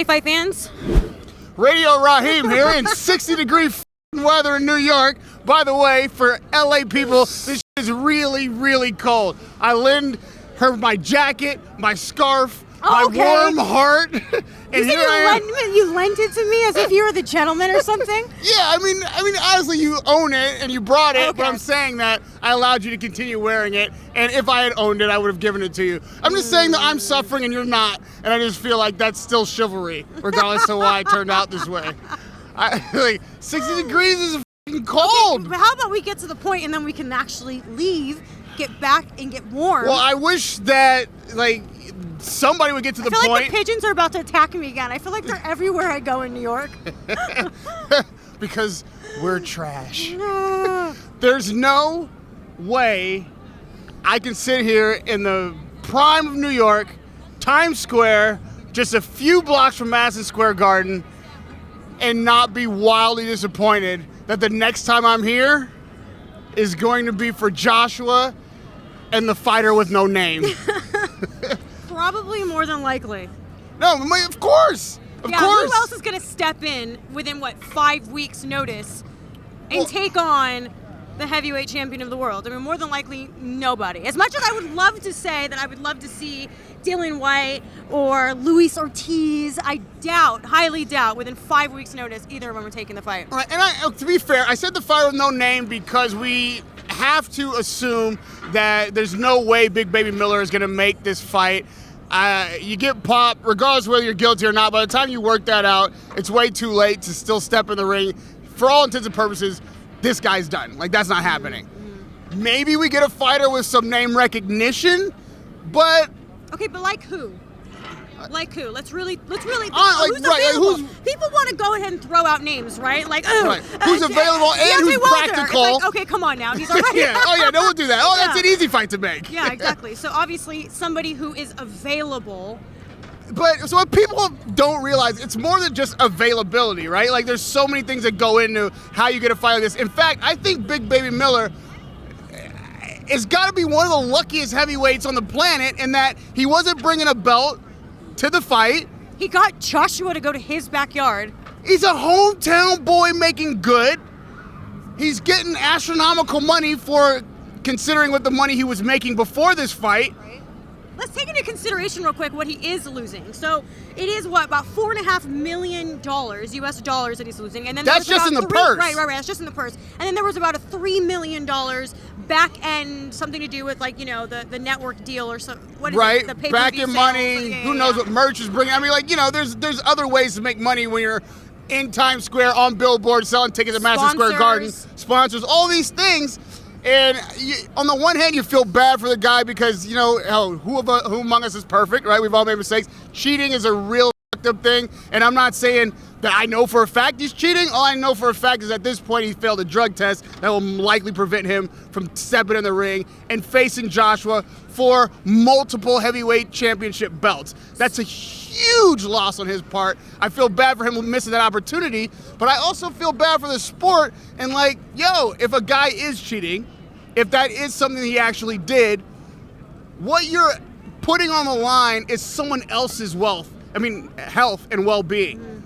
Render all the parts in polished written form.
Hey, fight fans. Radio Rahim here in 60-degree weather in New York. By the way, for LA people, this shit is really, really cold. I lend her my jacket, my scarf, my warm heart, and here I am. You lent it to me as if you were the gentleman or something? Yeah, I mean, honestly, you own it and you brought it, but I'm saying that I allowed you to continue wearing it, and if I had owned it, I would have given it to you. I'm just saying that I'm suffering and you're not, and I just feel like that's still chivalry, regardless of why I turned out this way. 60 degrees is fucking cold. Okay, but how about we get to the point and then we can actually leave, get back, and get warm? Well, I wish that, somebody would get to the point. I feel like the pigeons are about to attack me again. I feel like they're everywhere I go in New York. Because we're trash. There's no way I can sit here in the prime of New York, Times Square, just a few blocks from Madison Square Garden, and not be wildly disappointed that the next time I'm here is going to be for Joshua and the fighter with no name. Probably more than likely. No, of course. Of course. Who else is going to step in within, 5 weeks notice and take on the heavyweight champion of the world? I mean, more than likely, nobody. As much as I would love to say that I would love to see Dylan White or Luis Ortiz, I highly doubt, within 5 weeks notice, either of them are taking the fight. Right, and to be fair, I said the fighter with no name because we have to assume that there's no way Big Baby Miller is going to make this fight. You get popped, regardless of whether you're guilty or not. By the time you work that out, it's way too late to still step in the ring. For all intents and purposes, this guy's done. That's not happening. Maybe we get a fighter with some name recognition, but... Okay, but like who? Like who? Let's really who's right, available? People want to go ahead and throw out names, right? Who's available and who's practical. It's okay, come on now. He's already no one do that. That's an easy fight to make. Yeah, exactly. So obviously somebody who is available. But so what people don't realize, it's more than just availability, right? There's so many things that go into how you get a fight like this. In fact, I think Big Baby Miller has got to be one of the luckiest heavyweights on the planet in that he wasn't bringing a belt to the fight. He got Joshua to go to his backyard. He's a hometown boy making good. He's getting astronomical money for considering what the money he was making before this fight. Right. Let's take into consideration real quick what he is losing. So it is about $4.5 million US dollars that he's losing, and then that's just in the purse. Right. That's just in the purse. And then there was about a $3 million back end, something to do with the network deal or something. What is it? The pay-per-view back end money. Who knows what merch is bringing? I mean, there's other ways to make money when you're in Times Square on billboards selling tickets at Madison Square Garden. Sponsors, all these things. And on the one hand, you feel bad for the guy because, who among us is perfect, right? We've all made mistakes. Cheating is a real fucked up thing. And I'm not saying that I know for a fact he's cheating. All I know for a fact is at this point he failed a drug test that will likely prevent him from stepping in the ring and facing Joshua for multiple heavyweight championship belts. That's a huge loss on his part. I feel bad for him missing that opportunity, but I also feel bad for the sport and if a guy is cheating, if that is something he actually did, what you're putting on the line is someone else's health and well-being.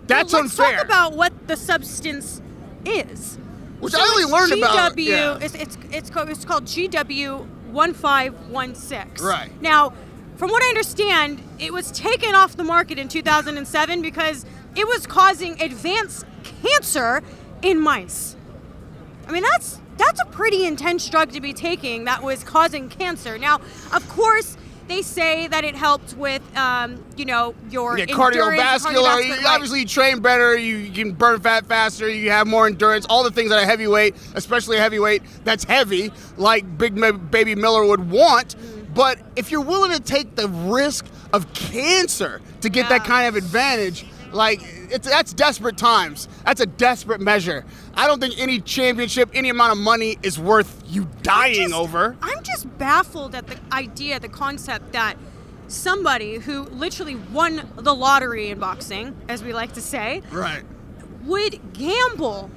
That's unfair. Let's talk about what the substance is. Which I only learned about. It's called GW 1516. Right. Now, from what I understand, it was taken off the market in 2007 because it was causing advanced cancer in mice. I mean, that's a pretty intense drug to be taking that was causing cancer. Now, of course, they say that it helped with, your cardiovascular. Obviously, you train better. You can burn fat faster. You have more endurance. All the things that a heavyweight, especially a heavyweight that's heavy, like Big Baby Miller would want. But if you're willing to take the risk of cancer to get that kind of advantage, that's desperate times. That's a desperate measure. I don't think any championship, any amount of money is worth you dying over. I'm just baffled at the concept that somebody who literally won the lottery in boxing, as we like to say, right, would gamble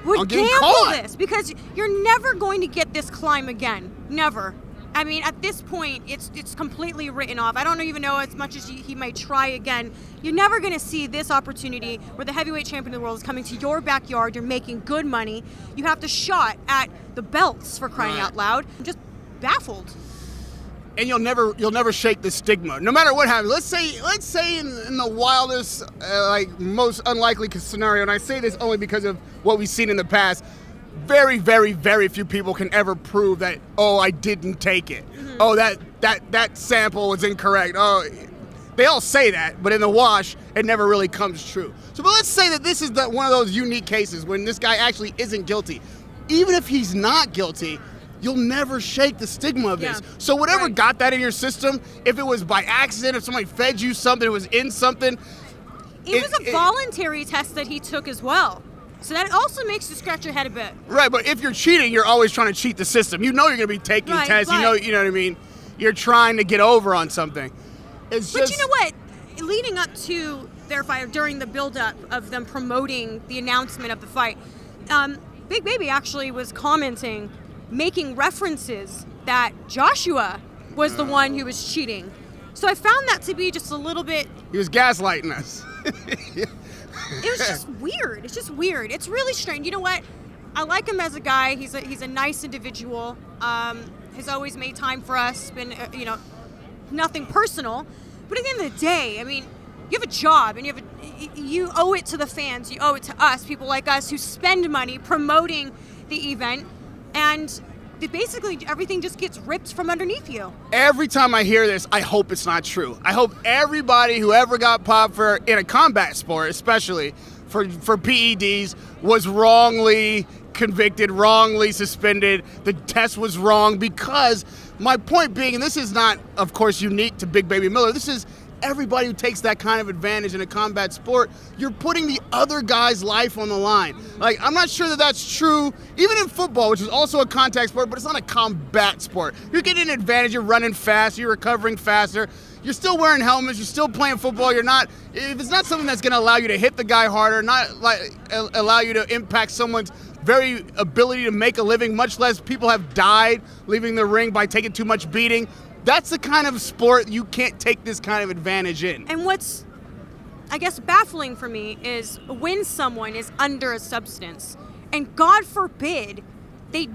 this, because you're never going to get this climb again. Never. I mean, at this point, it's completely written off. I don't even know, as much as he might try again, you're never going to see this opportunity where the heavyweight champion of the world is coming to your backyard. You're making good money. You have to shot at the belts, for crying out loud. I'm just baffled. And you'll never shake the stigma, no matter what happens. Let's say in the wildest, most unlikely scenario, and I say this only because of what we've seen in the past. Very, very, very few people can ever prove that, oh, I didn't take it. Mm-hmm. Oh, that sample was incorrect. Oh, they all say that, but in the wash, it never really comes true. So, but let's say that this is one of those unique cases when this guy actually isn't guilty. Even if he's not guilty, you'll never shake the stigma of this. So whatever got that in your system, if it was by accident, if somebody fed you something, it was in something. It was a voluntary test that he took as well. So that also makes you scratch your head a bit. Right, but if you're cheating, you're always trying to cheat the system. You know you're going to be taking tests. You know what I mean? You're trying to get over on something. But you know what? Leading up to their fight, during the build-up of them promoting the announcement of the fight, Big Baby actually was commenting, making references that Joshua was the one who was cheating. So I found that to be just a little bit... He was gaslighting us. It was just weird. It's just weird. It's really strange. You know what? I like him as a guy. He's a nice individual. Has always made time for us. Been, nothing personal. But at the end of the day, I mean, you have a job, and you owe it to the fans. You owe it to us, people like us who spend money promoting the event, and basically everything just gets ripped from underneath you. Every time I hear this, I hope it's not true. I hope everybody who ever got popped in a combat sport, especially for PEDs, was wrongly convicted, wrongly suspended. The test was wrong, because my point being, and this is not, of course, unique to Big Baby Miller, this is everybody who takes that kind of advantage in a combat sport. You're putting the other guy's life on the line. Like, I'm not sure that that's true, even in football, which is also a contact sport, but it's not a combat sport. You're getting an advantage, you're running fast, you're recovering faster, you're still wearing helmets, you're still playing football, if it's not something that's gonna allow you to hit the guy harder, not allow you to impact someone's very ability to make a living, much less people have died leaving the ring by taking too much beating. That's the kind of sport you can't take this kind of advantage in. And what's, I guess, baffling for me is when someone is under a substance, and God forbid they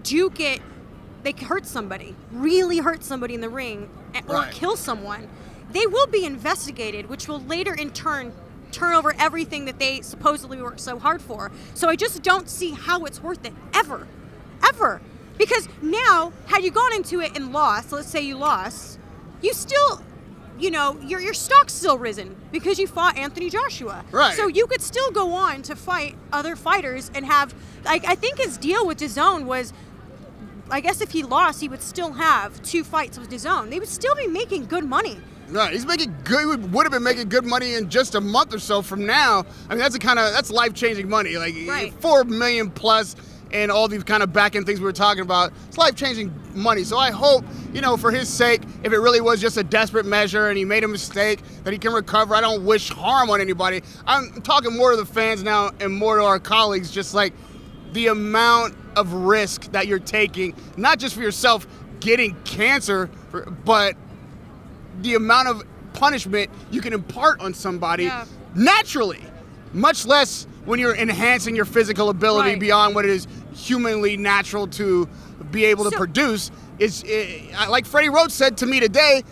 hurt somebody, really hurt somebody in the ring, or kill someone, they will be investigated, which will later in turn over everything that they supposedly worked so hard for. So I just don't see how it's worth it, ever. Because now, had you gone into it and lost, let's say you lost, you still, your stock's still risen because you fought Anthony Joshua. Right. So you could still go on to fight other fighters and have, I think his deal with DAZN was, I guess if he lost, he would still have 2 fights with DAZN. They would still be making good money. Right, he's making good. Would have been making good money in just a month or so from now. I mean, that's life-changing money. Like $4 million plus, and all these kind of back-end things we were talking about. It's life-changing money. So I hope, for his sake, if it really was just a desperate measure and he made a mistake, that he can recover. I don't wish harm on anybody. I'm talking more to the fans now and more to our colleagues. Just like the amount of risk that you're taking, not just for yourself getting cancer, but the amount of punishment you can impart on somebody naturally, much less when you're enhancing your physical ability beyond what it is humanly natural to be able to produce. Like Freddie Roach said to me today,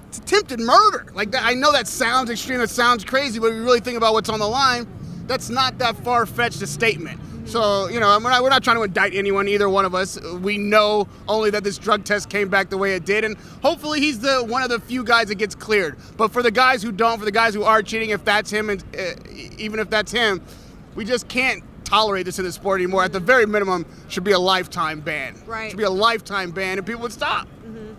it's attempted murder. Like that, I know that sounds extreme, that sounds crazy, but if you really think about what's on the line, that's not that far-fetched a statement. So, we're not trying to indict anyone, either one of us. We know only that this drug test came back the way it did, and hopefully he's one of the few guys that gets cleared. But for the guys who don't, for the guys who are cheating, if that's him, and even if that's him, we just can't tolerate this in the sport anymore. At the very minimum, should be a lifetime ban. Right. It should be a lifetime ban, and people would stop. Mm-hmm.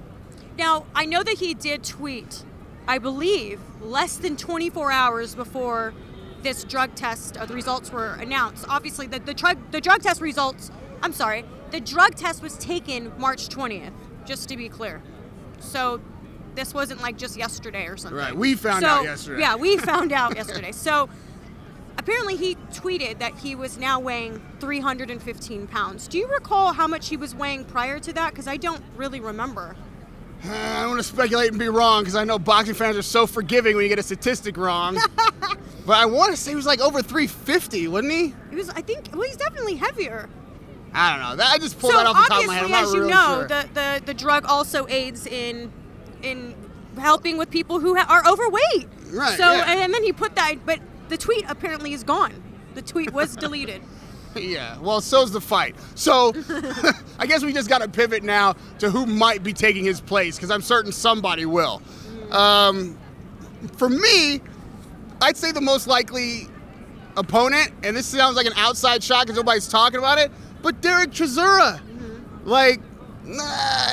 Now, I know that he did tweet, I believe, less than 24 hours before this drug test, the results were announced. Obviously, the drug test results, the drug test was taken March 20th, just to be clear. So this wasn't like just yesterday or something. Right, we found out yesterday. Yeah, we found out yesterday. So apparently he tweeted that he was now weighing 315 pounds. Do you recall how much he was weighing prior to that? Because I don't really remember. I don't want to speculate and be wrong because I know boxing fans are so forgiving when you get a statistic wrong. But I want to say he was like over 350, wasn't he? He was, I think, well, he's definitely heavier. I don't know. I just pulled that off the top of my head. I'm not obviously, really as you know, sure. the drug also aids in helping with people who are overweight. Right. So, yeah. and then he put that, but the tweet apparently is gone. The tweet was deleted. Yeah, well, so's the fight. So I guess we just got to pivot now to who might be taking his place, because I'm certain somebody will. For me, I'd say the most likely opponent, and this sounds like an outside shot because nobody's talking about it, but Derek Chisora. Like,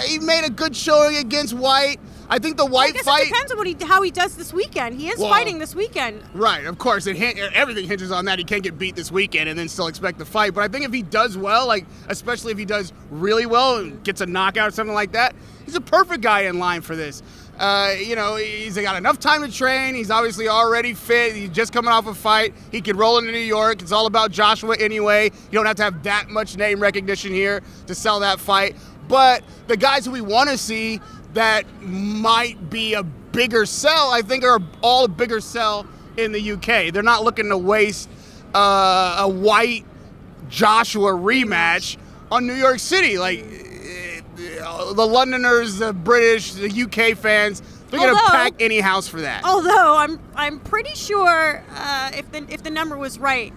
he made a good showing against White. I think the White fight... It depends on how he does this weekend. He is fighting this weekend. Right, of course. Everything hinges on that. He can't get beat this weekend and then still expect the fight. But I think if he does well, like especially if he does really well and gets a knockout or something like that, he's a perfect guy in line for this. He's got enough time to train. He's obviously already fit. He's just coming off a fight. He could roll into New York. It's all about Joshua anyway. You don't have to have that much name recognition here to sell that fight. But the guys who we want to see that might be a bigger sell, I think are all a bigger sell in the UK. They're not looking to waste a White Joshua rematch on New York City. Like the Londoners, the British, the UK fans, they're going to pack any house for that. Although I'm pretty sure if the number was right,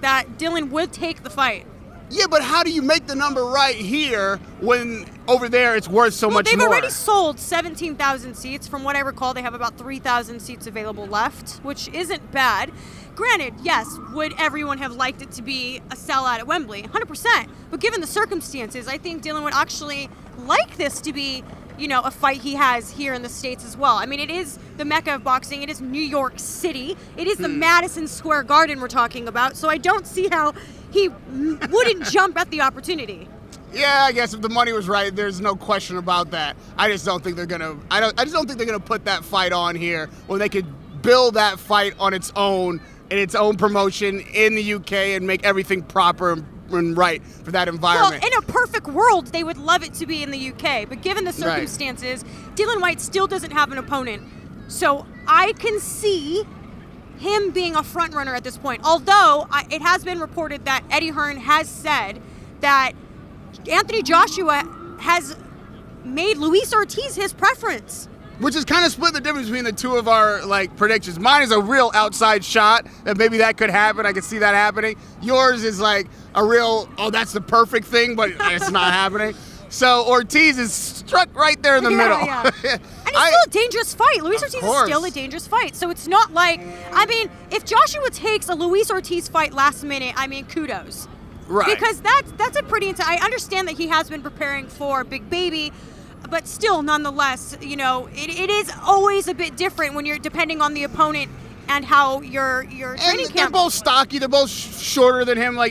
that Dylan would take the fight. Yeah, but how do you make the number right here when over there it's worth so much more? They've already sold 17,000 seats. From what I recall, they have about 3,000 seats available left, which isn't bad. Granted, yes, would everyone have liked it to be a sellout at Wembley? 100%. But given the circumstances, I think Dylan would actually like this to be, a fight he has here in the States as well. I mean, it is the mecca of boxing. It is New York City. It is the Madison Square Garden we're talking about. So I don't see how he wouldn't jump at the opportunity. Yeah, I guess if the money was right, there's no question about that. I just don't think they're gonna. I just don't think they're gonna put that fight on here when they could build that fight on its own in its own promotion in the UK and make everything proper and right for that environment. Well, in a perfect world, they would love it to be in the UK, but given the circumstances, Dylan White still doesn't have an opponent. So I can see him being a front runner at this point. Although it has been reported that Eddie Hearn has said that Anthony Joshua has made Luis Ortiz his preference. Which is kind of split the difference between the two of our predictions. Mine is a real outside shot that maybe that could happen. I could see that happening. Yours is like a real, that's the perfect thing, but it's not happening. So Ortiz is struck right there in the middle. Yeah. And it's still a dangerous fight. Luis Ortiz is still a dangerous fight. So it's not like, if Joshua takes a Luis Ortiz fight last minute, kudos. Right. Because that's a pretty intense. I understand that he has been preparing for Big Baby, but still, nonetheless, it is always a bit different when you're depending on the opponent and how your training camp. They're both stocky. They're both shorter than him. I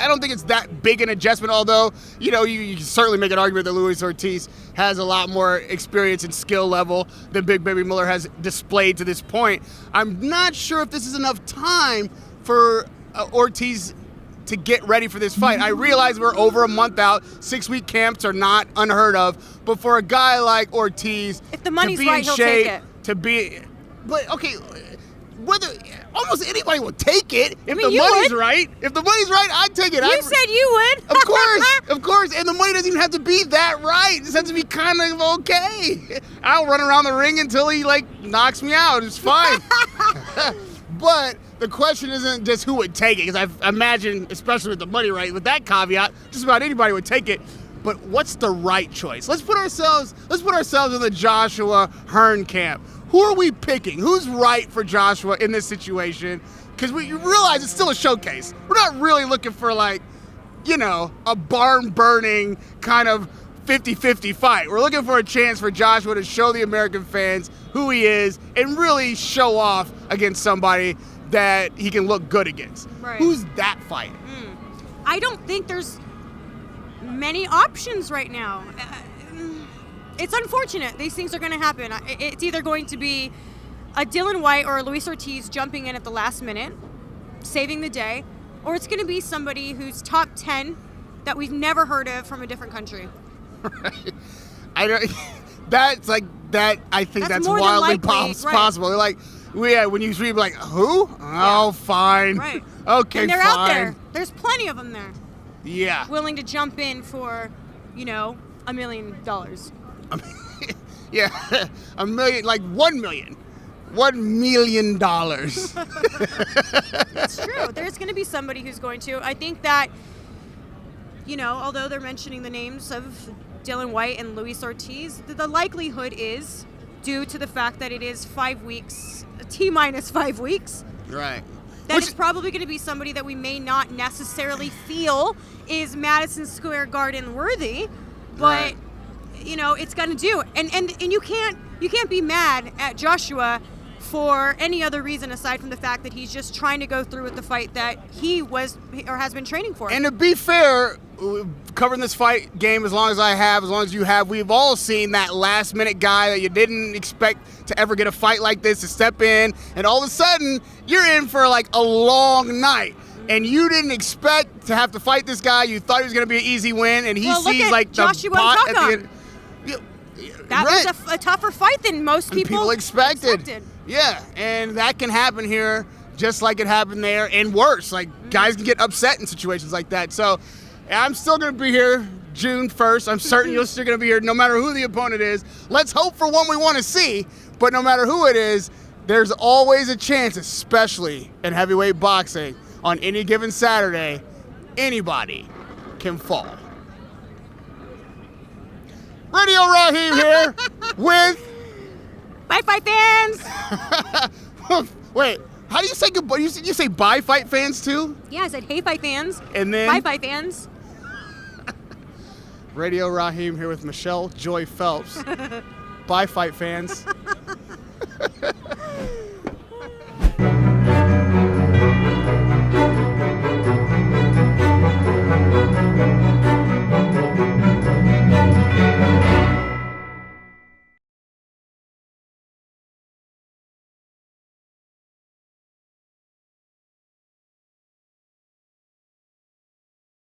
don't think it's that big an adjustment. Although you can certainly make an argument that Luis Ortiz has a lot more experience and skill level than Big Baby Miller has displayed to this point. I'm not sure if this is enough time for Ortiz to get ready for this fight. I realize we're over a month out. 6-week camps are not unheard of. But for a guy like Ortiz, if the money's to be right, in he'll shape, take it. But okay, whether almost anybody will take it if the you money's would. right. If the money's right, I'd take it. You said you would. Of course. And the money doesn't even have to be that right. It just has to be kind of okay. I'll run around the ring until he knocks me out. It's fine. But the question isn't just who would take it, because I imagine, especially with the money right, with that caveat, just about anybody would take it. But what's the right choice? Let's put ourselves in the Joshua Hearn camp. Who are we picking? Who's right for Joshua in this situation? Because we realize it's still a showcase. We're not really looking for a barn-burning kind of 50-50 fight. We're looking for a chance for Joshua to show the American fans who he is and really show off against somebody that he can look good against. Right. Who's that fight? I don't think there's many options right now. It's unfortunate. These things are going to happen. It's either going to be a Dylan White or a Luis Ortiz jumping in at the last minute, saving the day, or it's going to be somebody who's top 10 that we've never heard of from a different country. Right. That's like that. I think that's more than wildly likely, right. possible. They're like, when you read like, who? Oh, fine. Right. Okay, and they're fine. out there. There's plenty of them there. Yeah. Willing to jump in for, $1 million. Yeah, $1 million, like $1 million. $1 million. It's true. There's going to be somebody who's going to. I think that, although they're mentioning the names of Dylan White and Luis Ortiz, the likelihood is, due to the fact that it is 5 weeks, T-minus 5 weeks. Right. That it's probably going to be somebody that we may not necessarily feel is Madison Square Garden worthy, but Right. It's going to do. And you can't be mad at Joshua for any other reason aside from the fact that he's just trying to go through with the fight that he was or has been training for. And to be fair, covering this fight game as long as you have, we've all seen that last minute guy that you didn't expect to ever get a fight like this to step in, and all of a sudden you're in for like a long night. And you didn't expect to have to fight this guy. You thought he was going to be an easy win, and he sees like the Joshua pot at the end. That right. was a tougher fight than most people expected. Yeah, and that can happen here just like it happened there, and worse. Like, guys can get upset in situations like that. So I'm still going to be here June 1st. I'm certain you're still going to be here no matter who the opponent is. Let's hope for one we want to see, but no matter who it is, there's always a chance, especially in heavyweight boxing, on any given Saturday, anybody can fall. Radio Rahim here with... Bye, fight fans! Wait, how do you say goodbye? You say bye, fight fans, too? Yeah, I said, hey, fight fans. And then... Bye, fight fans. Radio Rahim here with Michelle Joy Phelps. Bye, fight fans.